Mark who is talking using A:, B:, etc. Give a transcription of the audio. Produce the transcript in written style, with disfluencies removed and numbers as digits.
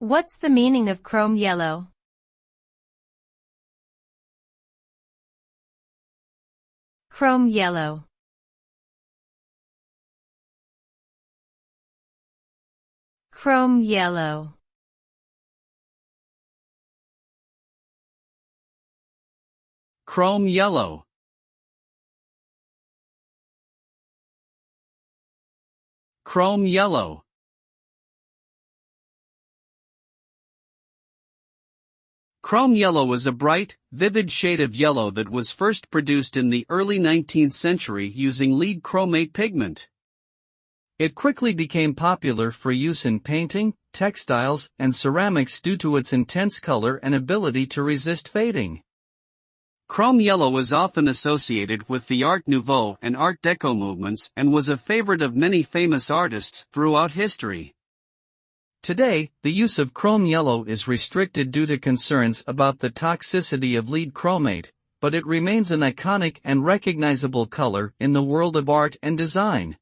A: What's the meaning of chrome yellow? Chrome yellow. Chrome yellow.
B: Chrome yellow. Chrome yellow. Chrome yellow is a bright, vivid shade of yellow that was first produced in the early 19th century using lead chromate pigment. It quickly became popular for use in painting, textiles, and ceramics due to its intense color and ability to resist fading. Chrome yellow is often associated with the Art Nouveau and Art Deco movements and was a favorite of many famous artists throughout history. Today, the use of chrome yellow is restricted due to concerns about the toxicity of lead chromate, but it remains an iconic and recognizable color in the world of art and design.